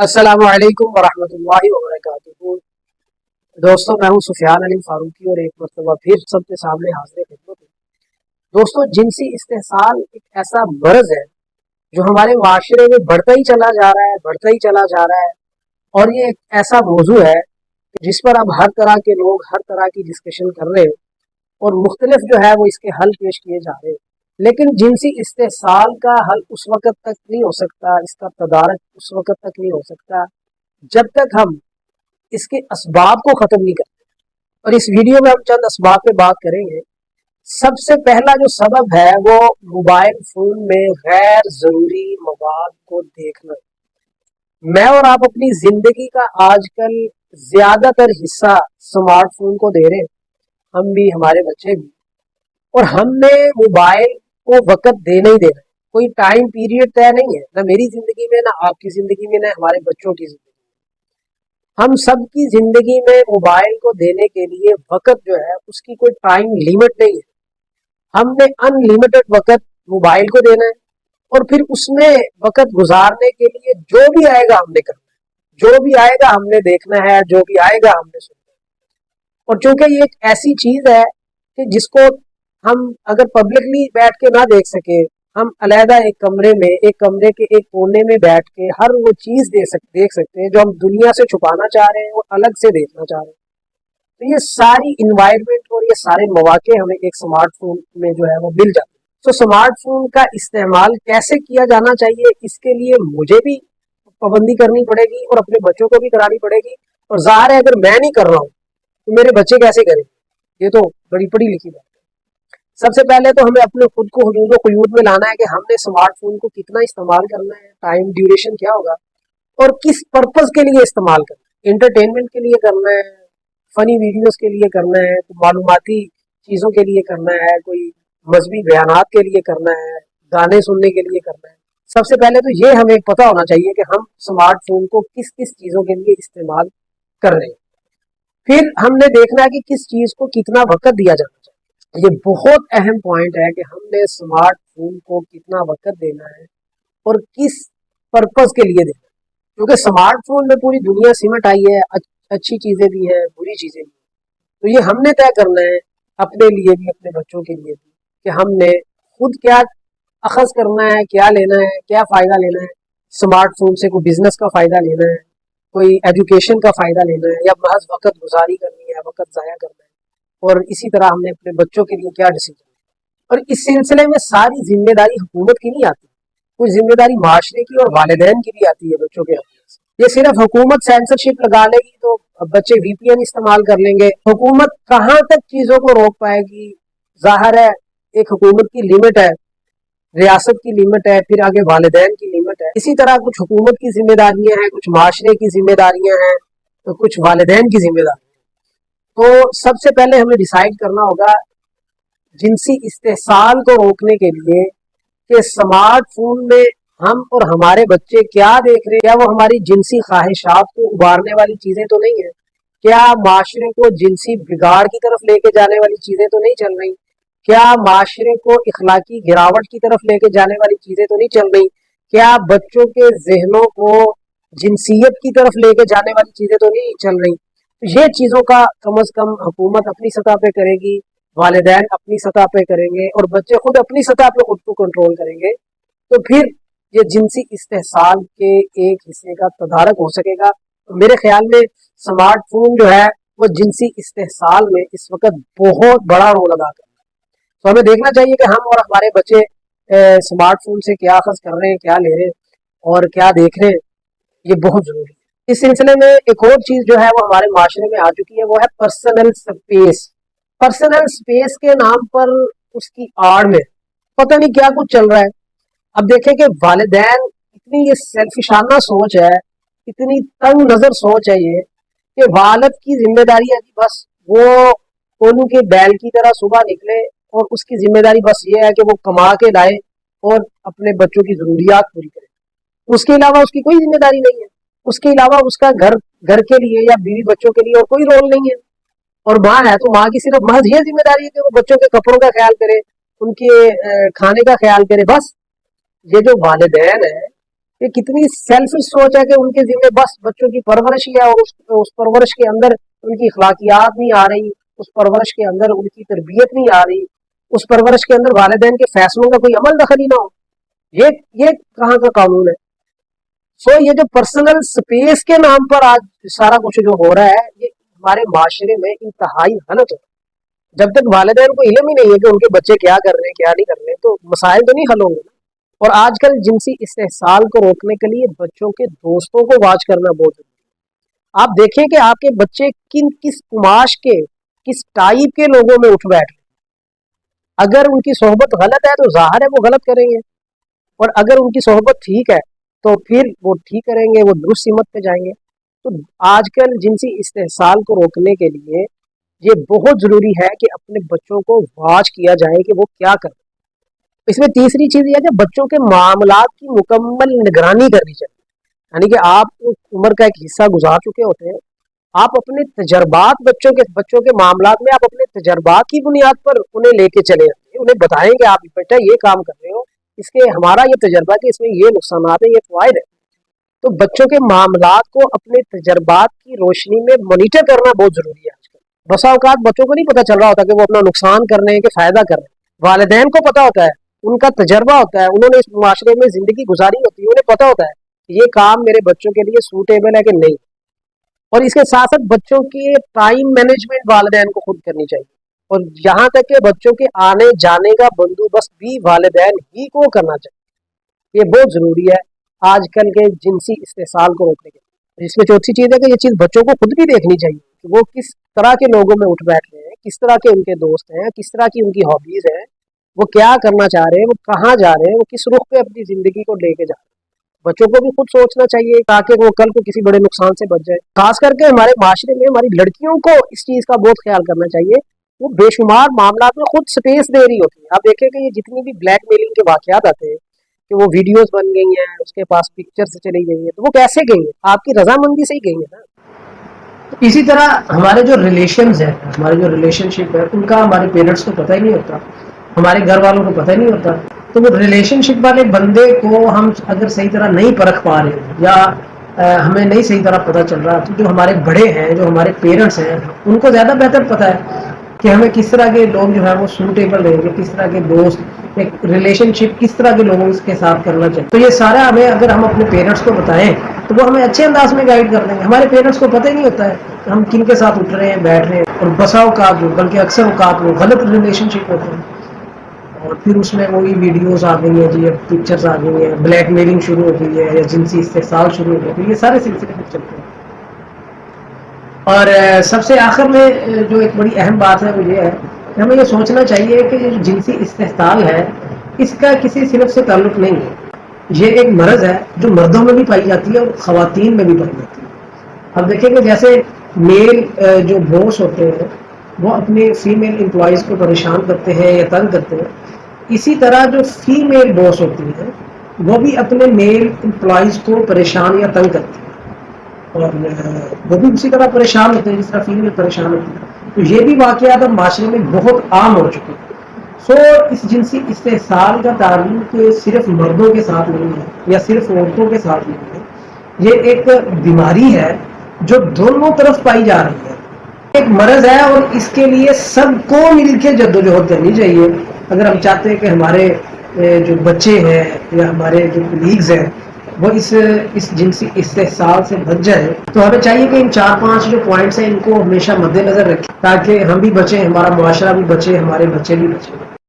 अस्सलामुअलैकुम वरहमतुल्लाहि वबरकातुहू। दोस्तों, मैं हूं सुफियान अली फारूकी और एक मरतबा फिर सबके सामने हाजिर खिदमत हूं। दोस्तों, जिनसी इस्तेहसाल एक ऐसा मर्ज है जो हमारे माशरे में बढ़ता ही चला जा रहा है, बढ़ता ही चला जा रहा है। और ये एक ऐसा मौजू है जिस पर अब हर तरह के लोग हर तरह की डिस्कशन कर रहे हैं और मुख्तलिफ जो है वो इसके हल पेश किए जा रहे हैं। लेकिन जिनसी इस्तेहसाल का हल उस वक्त तक नहीं हो सकता, इसका तदारक उस वक्त तक नहीं हो सकता जब तक हम इसके असबाब को ख़त्म नहीं करते। और इस वीडियो में हम चंद असबाब पे बात करेंगे। सबसे पहला जो सबब है वो मोबाइल फ़ोन में गैर ज़रूरी मवाद को देखना। मैं और आप अपनी ज़िंदगी का आजकल ज़्यादातर हिस्सा स्मार्टफोन को दे रहे हैं, हम भी, हमारे बच्चे भी। और हमने मोबाइल को वक़्त देना ही देना है। कोई टाइम पीरियड तय नहीं है, ना मेरी ज़िंदगी में, ना आपकी ज़िंदगी में, ना हमारे बच्चों की ज़िंदगी में। हम सब की ज़िंदगी में मोबाइल को देने के लिए वक़्त जो है उसकी कोई टाइम लिमिट नहीं है। हमने अनलिमिटेड वक़्त मोबाइल को देना है और फिर उसमें वक़्त गुजारने के लिए जो भी आएगा हमने करना है, जो भी आएगा हमने देखना है, जो भी आएगा हमने सुनना है। और चूंकि ये एक ऐसी चीज़ है कि जिसको हम अगर पब्लिकली बैठ के ना देख सके, हम अलहदा एक कमरे के एक कोने में बैठ के हर वो चीज़ देख सकते हैं जो हम दुनिया से छुपाना चाह रहे हैं और अलग से देखना चाह रहे हैं। तो ये सारी इन्वायरमेंट और ये सारे मौके हमें एक स्मार्टफोन में जो है वो मिल जाते हैं। तो स्मार्टफोन का इस्तेमाल कैसे किया जाना चाहिए, इसके लिए मुझे भी पाबंदी करनी पड़ेगी और अपने बच्चों को भी करानी पड़ेगी। और ज़ाहिर है अगर मैं नहीं कर रहा हूँ तो मेरे बच्चे कैसे करेंगे, ये तो बड़ी पढ़ी लिखी बात है। सबसे पहले तो हमें अपने खुद को हुदूद क़ुयूद में लाना है कि हमने स्मार्टफोन को कितना इस्तेमाल करना है, टाइम ड्यूरेशन क्या होगा और किस पर्पज़ के लिए इस्तेमाल करना है। एंटरटेनमेंट के लिए करना है, फ़नी वीडियोस के लिए करना है, मालूमाती चीज़ों के लिए करना है, कोई मजहबी बयानात के लिए करना है, गाने सुनने के लिए करना है। सबसे पहले तो ये हमें पता होना चाहिए कि हम स्मार्टफोन को किस किस चीज़ों के लिए इस्तेमाल कर रहे हैं। फिर हमने देखना है कि किस चीज़ को कितना वक़्त दिया जाना चाहिए। ये बहुत अहम पॉइंट है कि हमने स्मार्टफोन को कितना वक़्त देना है और किस पर्पज़ के लिए देना है। क्योंकि स्मार्टफोन में पूरी दुनिया सिमट आई है, अच्छी चीज़ें भी हैं, बुरी चीज़ें भी हैं। तो ये हमने तय करना है अपने लिए भी, अपने बच्चों के लिए भी, कि हमने खुद क्या अखज़ करना है, क्या लेना है, क्या फ़ायदा लेना है। स्मार्टफोन से कोई बिजनेस का फ़ायदा लेना है, कोई एजुकेशन का फ़ायदा लेना है, या महज वक़्त गुजारी करनी है, वक़्त ज़ाया करना है। और इसी तरह हमने अपने बच्चों के लिए क्या डिसीजन। और इस सिलसिले में सारी जिम्मेदारी हुकूमत की नहीं आती, कुछ जिम्मेदारी माशरे की और वालिदैन की भी आती है बच्चों के हवाले से। ये सिर्फ हुकूमत सेंसरशिप लगा लेगी तो बच्चे वीपीएन इस्तेमाल कर लेंगे, हुकूमत कहाँ तक चीज़ों को रोक पाएगी। ज़ाहिर है एक हुकूमत की लिमिट है, रियासत की लिमिट है, फिर आगे वालिदैन की लिमिट है। इसी तरह कुछ हुकूमत की जिम्मेदारियां हैं, कुछ माशरे की जिम्मेदारियां हैं, तो कुछ वालिदैन की जिम्मेदारियां। तो सबसे पहले हमें डिसाइड करना होगा जिनसी इस्तेहसाल को रोकने के लिए कि स्मार्टफोन में हम और हमारे बच्चे क्या देख रहे हैं। क्या वो हमारी जिनसी ख्वाहिशात को उबारने वाली चीज़ें तो नहीं है? क्या माशरे को जिनसी बिगाड़ की तरफ लेके जाने वाली चीज़ें तो नहीं चल रही? क्या माशरे को इखलाकी गिरावट की तरफ लेके जाने वाली चीज़ें तो नहीं चल रही? क्या बच्चों के जहनों को जिनसियत की तरफ लेके जाने वाली चीज़ें तो नहीं चल रही? ये चीज़ों का कम अज़ कम हुकूमत अपनी सतह पे करेगी, वालिदैन अपनी सतह पे करेंगे और बच्चे खुद अपनी सतह पे खुद को कंट्रोल करेंगे। तो फिर ये जिनसी इस्तेहसाल के एक हिस्से का तदारक हो सकेगा। तो मेरे ख्याल में स्मार्टफोन जो है वो जिनसी इस्तेहसाल में इस वक्त बहुत बड़ा रोल अदा कर रहा है। तो हमें देखना चाहिए कि हम और हमारे बच्चे स्मार्टफोन से क्या अखज़ कर रहे हैं, क्या ले रहे हैं और क्या देख रहे हैं, ये बहुत ज़रूरी है। इस सिलसिले में एक और चीज़ जो है वो हमारे माशरे में आ चुकी है, वो है पर्सनल स्पेस। पर्सनल स्पेस के नाम पर उसकी आड़ में पता नहीं क्या कुछ चल रहा है। अब देखें कि वालिदैन इतनी ये सेल्फिशाना सोच है, इतनी तंग नज़र सोच है ये, कि वालिद की जिम्मेदारी है कि बस वो कोलू के बैल की तरह सुबह निकले और उसकी जिम्मेदारी बस ये है कि वो कमा के लाए और अपने बच्चों की ज़रूरियात पूरी करे। उसके अलावा उसकी कोई जिम्मेदारी नहीं है। उसके अलावा उसका घर के लिए या बीवी बच्चों के लिए और कोई रोल नहीं है। और माँ है तो माँ की सिर्फ महज ये जिम्मेदारी है कि वो बच्चों के कपड़ों का ख्याल करे, उनके खाने का ख्याल करे, बस। ये जो वालिदैन है ये कितनी सेल्फिश सोच है कि उनके जिम्मे बस बच्चों की परवरिश ही है, और उस परवरिश के अंदर उनकी अखलाकियात नहीं आ रही, उस परवरिश के अंदर उनकी तरबियत नहीं आ रही, उस परवरिश के अंदर वालिदैन के फैसलों का कोई अमल दखल ही ना हो। ये कहाँ का कानून है? सो ये जो पर्सनल स्पेस के नाम पर आज सारा कुछ जो हो रहा है, ये हमारे माशरे में इंतहाई गलत है। जब तक वालिदैन को इल्म ही नहीं है कि उनके बच्चे क्या कर रहे हैं क्या नहीं कर रहे हैं, तो मसाइल तो नहीं हल होंगे ना। और आजकल जिनसी इस्तेहसाल को रोकने के लिए बच्चों के दोस्तों को वाच करना बहुत जरूरी है। आप देखें कि आपके बच्चे किस कुमाश के, किस टाइप के लोगों में उठ बैठ रहे हैं। अगर उनकी सोहबत गलत है तो जाहिर है वो गलत करेंगे, और अगर उनकी सोहबत ठीक है तो फिर वो ठीक करेंगे, वो दुरुस्त सिमत पे जाएंगे। तो आजकल जिनसी इस्तेहसाल को रोकने के लिए ये बहुत जरूरी है कि अपने बच्चों को वाच किया जाए कि वो क्या कर। इसमें तीसरी चीज ये है कि बच्चों के मामलात की मुकम्मल निगरानी करनी चाहिए। यानी कि आप उम्र का एक हिस्सा गुजार चुके होते हैं, आप अपने तजर्बात बच्चों के मामलात में आप अपने तजर्बात की बुनियाद पर उन्हें लेके चले जाते हैं, उन्हें बताएं कि आप बेटा ये काम कर रहे हो, इसके हमारा ये तजर्बा कि इसमें ये नुकसानात है, ये फायदे है। तो बच्चों के मामलात को अपने तजर्बात की रोशनी में मॉनिटर करना बहुत जरूरी है। आजकल बसा औकात बच्चों को नहीं पता चल रहा होता कि वो अपना नुकसान कर रहे हैं कि फायदा कर रहे हैं। वालिदैन को पता होता है, उनका तजर्बा होता है, उन्होंने इस माशरे में जिंदगी गुजारी होती है, उन्हें पता होता है कि ये काम मेरे बच्चों के लिए सूटेबल है कि नहीं। और इसके साथ साथ बच्चों के टाइम मैनेजमेंट वालिदैन को खुद करनी चाहिए, और यहाँ तक कि बच्चों के आने जाने का बंदोबस्त भी वालिदैन ही को करना चाहिए। ये बहुत जरूरी है आजकल के जिनसी इस्तेसाल को रोकने के लिए। इसमें चौथी चीज है कि ये चीज बच्चों को खुद भी देखनी चाहिए कि वो किस तरह के लोगों में उठ बैठ रहे हैं, किस तरह के उनके दोस्त हैं, किस तरह की उनकी हॉबीज है, वो क्या करना चाह रहे हैं, वो कहाँ जा रहे हैं, वो किस रुख पे अपनी जिंदगी को लेके जा रहे हैं। बच्चों को भी खुद सोचना चाहिए ताकि वो कल को किसी बड़े नुकसान से बच जाए। खास करके हमारे माशरे में हमारी लड़कियों को इस चीज का बहुत ख्याल करना चाहिए। वो बेशुमार मामला में खुद स्पेस दे रही होती है। आप देखें कि ये जितनी भी ब्लैकमेलिंग के वाकयात आते हैं कि वो वीडियोस बन गई हैं, उसके पास पिक्चर्स चली गई हैं, तो वो कैसे गई है? आपकी रजामंदी से ही गई है ना। तो इसी तरह हमारे जो रिलेशंस है, हमारे जो रिलेशनशिप है, उनका हमारे पेरेंट्स को पता ही नहीं होता, हमारे घर वालों को पता ही नहीं होता। तो वो रिलेशनशिप वाले बंदे को हम अगर सही तरह नहीं परख पा रहे या हमें नहीं सही तरह पता चल रहा, तो जो हमारे बड़े हैं, जो हमारे पेरेंट्स हैं, उनको ज़्यादा बेहतर पता है कि हमें किस तरह के लोग जो है वो सूटेबल रहेंगे, किस तरह के दोस्त, एक रिलेशनशिप किस तरह के लोगों के साथ करना चाहिए। तो ये सारा हमें अगर हम अपने पेरेंट्स को बताएं तो वो हमें अच्छे अंदाज में गाइड कर देंगे। हमारे पेरेंट्स को पता ही नहीं होता है कि हम किन के साथ उठ रहे हैं, बैठ रहे हैं, और बसा औकात बल्कि अक्सर औकात वो गलत रिलेशनशिप होते हैं, और फिर उसमें वही वीडियोस आ गई हैं जी, पिक्चर्स आ गई हैं, ब्लैकमेलिंग शुरू हो गई है या जिनसी इस्तेसाल शुरू हो गया, तो ये सारे सिलसिले फिर चलते हैं। और सबसे आखिर में जो एक बड़ी अहम बात है वो ये है कि हमें ये सोचना चाहिए कि जो जिनसी इस्तेसाल है इसका किसी सिर्फ से ताल्लुक नहीं है। ये एक मर्ज है जो मर्दों में भी पाई जाती है और ख़वातीन में भी पाई जाती है। अब देखेंगे जैसे मेल जो बॉस होते हैं वो अपने फीमेल एम्प्लॉयज़ को परेशान करते हैं या तंग करते हैं, इसी तरह जो फीमेल बॉस होती हैं वो भी अपने मेल एम्प्लॉयज़ को परेशान या तंग करती हैं, और वो भी उसी तरह परेशान होते हैं जिस तरह फीमेल परेशान होती है। तो ये भी वाक़यात अब माशरे में बहुत आम हो चुके हैं। सो इस जिनसी इस्तेसाल का ताल्लुक सिर्फ मर्दों के साथ नहीं है या सिर्फ औरतों के साथ नहीं है, ये एक बीमारी है जो दोनों तरफ पाई जा रही है, एक मर्ज है, और इसके लिए सबको मिलकर जद्दोजहद करनी चाहिए। अगर हम चाहते हैं कि हमारे जो बच्चे हैं या हमारे जो कलीग्स हैं वो इस जिनसी इस्तेसाल से बच जाए, तो हमें चाहिए कि इन 4-5 जो पॉइंट्स हैं इनको हमेशा मद्देनजर रखें ताकि हम भी बचें, हमारा मुआशरा भी बचे, हमारे बच्चे भी बचें।